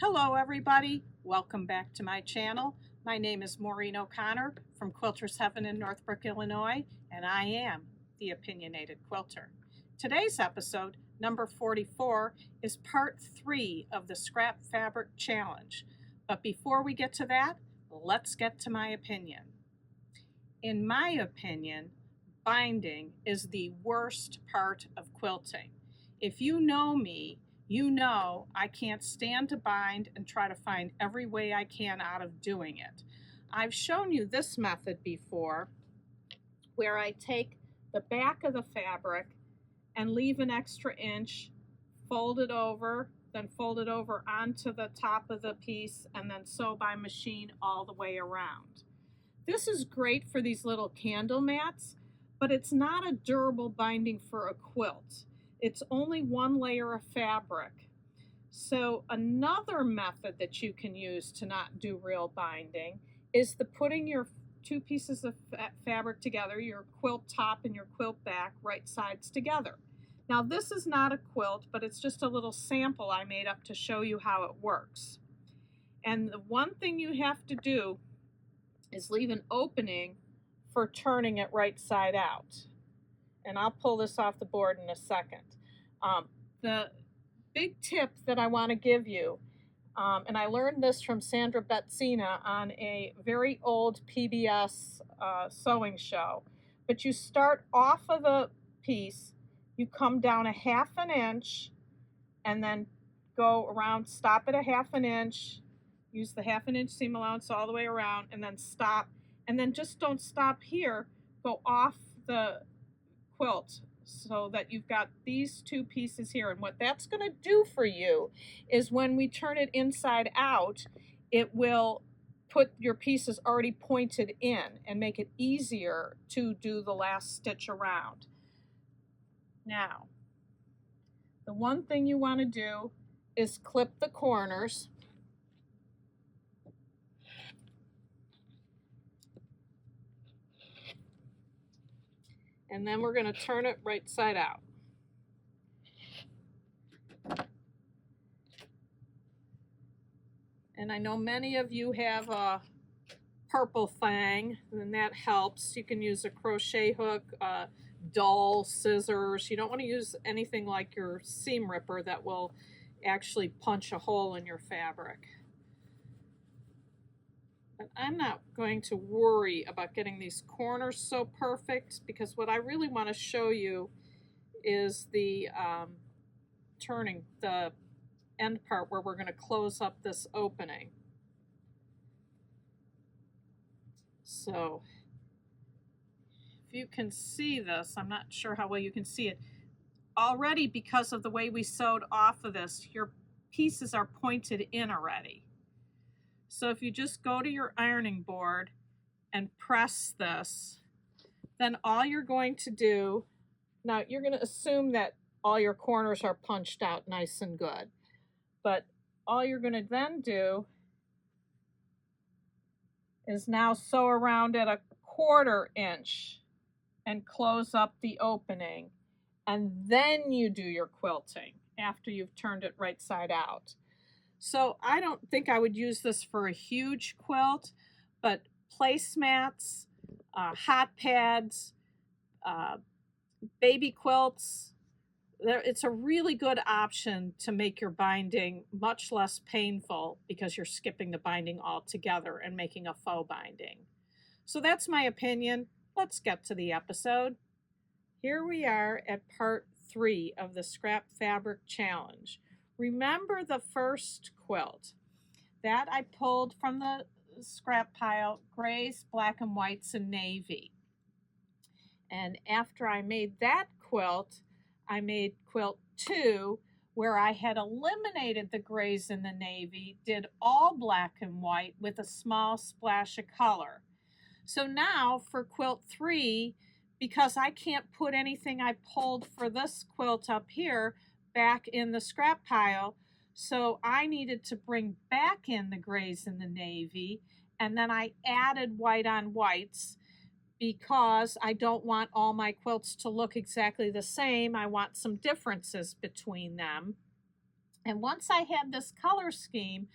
Hello everybody, welcome back to my channel. My name is Maureen O'Connor from Quilters Heaven in Northbrook, Illinois, and I am the Opinionated Quilter. Today's episode, number 44, is part 3 of the Scrap Fabric Challenge. But before we get to that, let's get to my opinion. In my opinion, binding is the worst part of quilting. If you know me, you know I can't stand to bind and try to find every way I can out of doing it. I've shown you this method before where I take the back of the fabric and leave an extra inch, fold it over, then fold it over onto the top of the piece, and then sew by machine all the way around. This is great for these little candle mats, but it's not a durable binding for a quilt. It's only one layer of fabric. So another method that you can use to not do real binding is putting your two pieces of fabric together, your quilt top and your quilt back, right sides together. Now this is not a quilt, but it's just a little sample I made up to show you how it works. And the one thing you have to do is leave an opening for turning it right side out. And I'll pull this off the board in a second. The big tip that I want to give you, and I learned this from Sandra Betzina on a very old PBS sewing show, but you start off of the piece, you come down a half an inch, and then go around, stop at a half an inch, use the half an inch seam allowance all the way around, and then stop, and then just don't stop here, go off the quilt so that you've got these two pieces here. And what that's going to do for you is when we turn it inside out, it will put your pieces already pointed in and make it easier to do the last stitch around. Now, the one thing you want to do is clip the corners. And then we're going to turn it right side out. And I know many of you have a purple fang, and that helps. You can use a crochet hook, dull scissors. You don't want to use anything like your seam ripper that will actually punch a hole in your fabric. But I'm not going to worry about getting these corners so perfect, because what I really want to show you is the turning, the end part where we're going to close up this opening. So if you can see this, I'm not sure how well you can see it. Already, because of the way we sewed off of this, your pieces are pointed in already. So if you just go to your ironing board and press this, then all you're going to do, now you're going to assume that all your corners are punched out nice and good, but all you're going to then do is now sew around at a 1/4 inch and close up the opening, and then you do your quilting after you've turned it right side out. So I don't think I would use this for a huge quilt, but placemats, hot pads, baby quilts, it's a really good option to make your binding much less painful because you're skipping the binding altogether and making a faux binding. So that's my opinion. Let's get to the episode. Here we are at part 3 of the Scrap Fabric Challenge. Remember the first quilt that I pulled from the scrap pile, grays, black and whites, and navy. And after I made that quilt, I made quilt 2, where I had eliminated the grays and the navy, did all black and white with a small splash of color. So now for quilt 3, because I can't put anything I pulled for this quilt up here back in the scrap pile, so I needed to bring back in the grays and the navy, and then I added white on whites because I don't want all my quilts to look exactly the same. I want some differences between them. And once I had this color scheme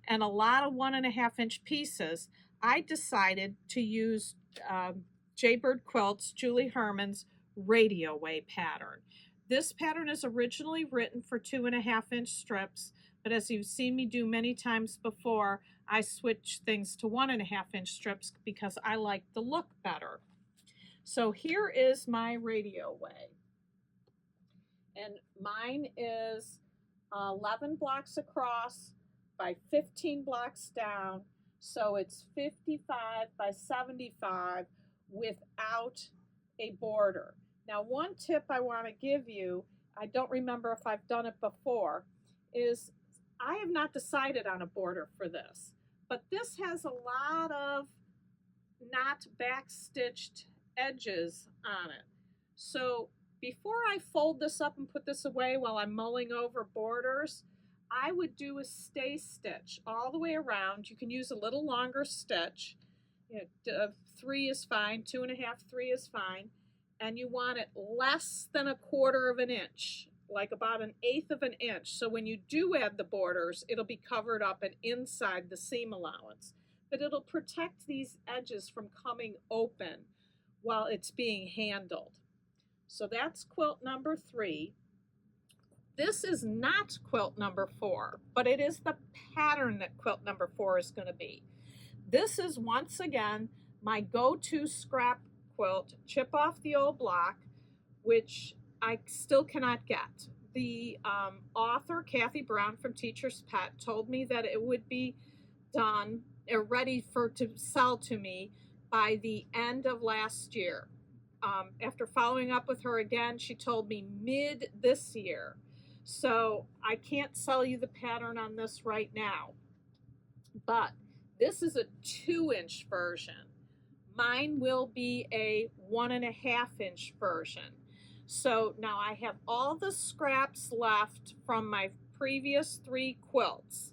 and a lot of 1.5-inch pieces, I decided to use Jaybird Quilts, Julie Herman's radio way pattern. This pattern is originally written for 2.5-inch strips, but as you've seen me do many times before, I switched things to 1.5-inch strips because I like the look better. So here is my radio way. And mine is 11 blocks across by 15 blocks down. So it's 55 by 75 without a border. Now, one tip I want to give you, I don't remember if I've done it before, is I have not decided on a border for this, but this has a lot of not backstitched edges on it. So before I fold this up and put this away while I'm mulling over borders, I would do a stay stitch all the way around. You can use a little longer stitch. 3 is fine, 2.5, 3 is fine. And you want it less than 1/4 of an inch, like about 1/8 of an inch. So when you do add the borders, it'll be covered up and inside the seam allowance. But it'll protect these edges from coming open while it's being handled. So that's quilt number 3. This is not quilt number 4, but it is the pattern that quilt number 4 is going to be. This is once again my go-to scrap quilt, chip off the old block, which I still cannot get. The author, Kathy Brown from Teacher's Pet, told me that it would be done ready to sell to me by the end of last year. After following up with her again, she told me mid this year. So I can't sell you the pattern on this right now. But this is a 2-inch version. Mine will be a 1.5-inch version. So now I have all the scraps left from my previous 3 quilts.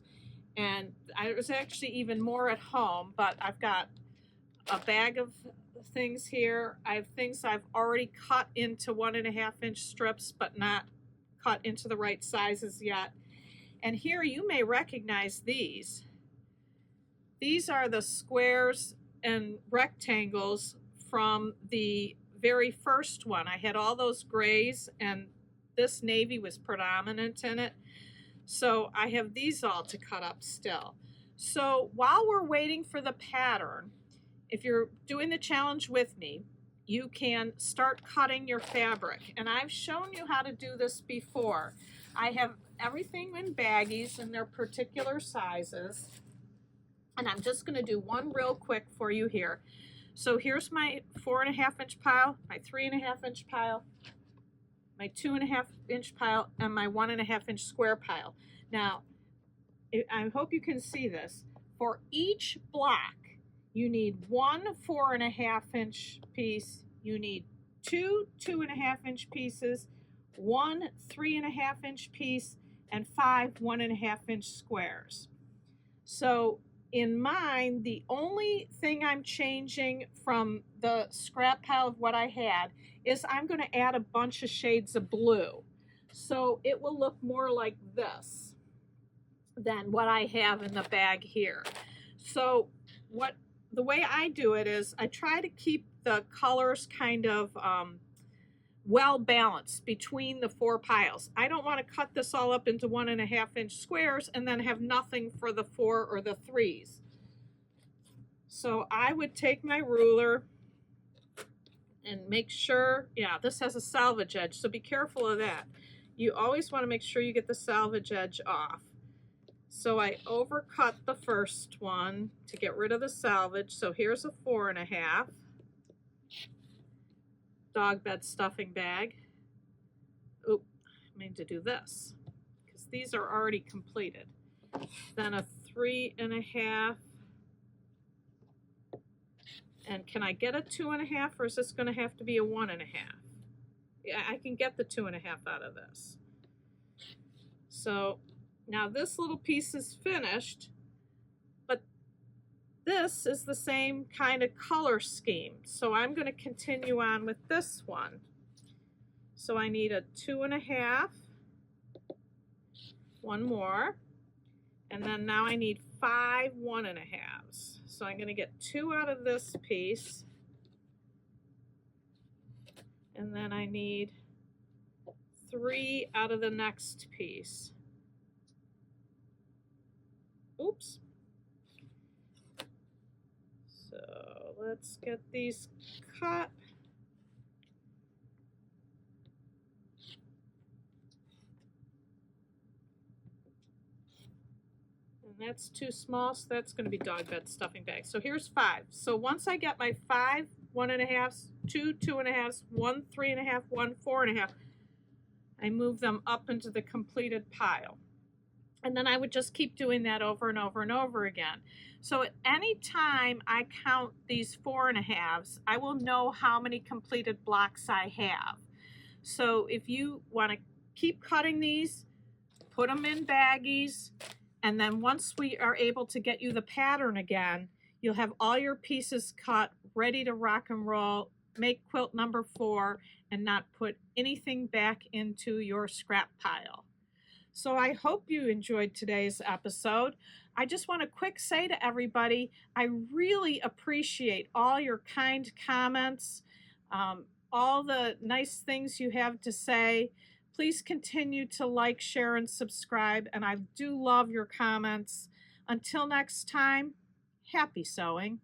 And there's actually even more at home, but I've got a bag of things here. I have things I've already cut into 1.5-inch strips, but not cut into the right sizes yet. And here you may recognize these. These are the squares and rectangles from the very first one. I had all those grays and this navy was predominant in it. So I have these all to cut up still. So while we're waiting for the pattern, if you're doing the challenge with me, you can start cutting your fabric. And I've shown you how to do this before. I have everything in baggies in their particular sizes. And I'm just going to do one real quick for you here. So here's my 4.5-inch pile, my 3.5-inch pile, my 2.5-inch pile, and my 1.5-inch square pile. Now, I hope you can see this. For each block, you need 1 4.5-inch piece, you need 2 2.5-inch pieces, 1 3.5-inch piece, and 5 1.5-inch squares. So in mine, the only thing I'm changing from the scrap pile of what I had is I'm going to add a bunch of shades of blue. So it will look more like this than what I have in the bag here. So the way I do it is I try to keep the colors kind of well balanced between the 4 piles. I don't want to cut this all up into 1.5-inch squares and then have nothing for the 4 or the 3s. So I would take my ruler and make sure, yeah, this has a salvage edge, so be careful of that. You always want to make sure you get the salvage edge off. So I overcut the first one to get rid of the salvage. So here's a 4.5 dog bed stuffing bag. Oop, I mean to do this because these are already completed. Then a 3.5. And can I get a 2.5 or is this going to have to be a 1.5? Yeah, I can get the 2.5 out of this. So now this little piece is finished, but this is the same kind of color scheme. So I'm going to continue on with this one. So I need a 2.5 One more. And then now I need 5 1.5s. So I'm going to get 2 out of this piece. And then I need 3 out of the next piece. Oops. So let's get these cut. And that's too small, so that's going to be dog bed stuffing bag. So here's 5. So once I get my 5 1.5s, 2 2.5s, 1 3.5, 1 4.5, I move them up into the completed pile. And then I would just keep doing that over and over and over again. So at any time I count these 4.5s, I will know how many completed blocks I have. So if you want to keep cutting these, put them in baggies, and then once we are able to get you the pattern again, you'll have all your pieces cut, ready to rock and roll, make quilt number 4, and not put anything back into your scrap pile. So I hope you enjoyed today's episode. I just want to quick say to everybody, I really appreciate all your kind comments, all the nice things you have to say. Please continue to like, share, and subscribe, and I do love your comments. Until next time, happy sewing.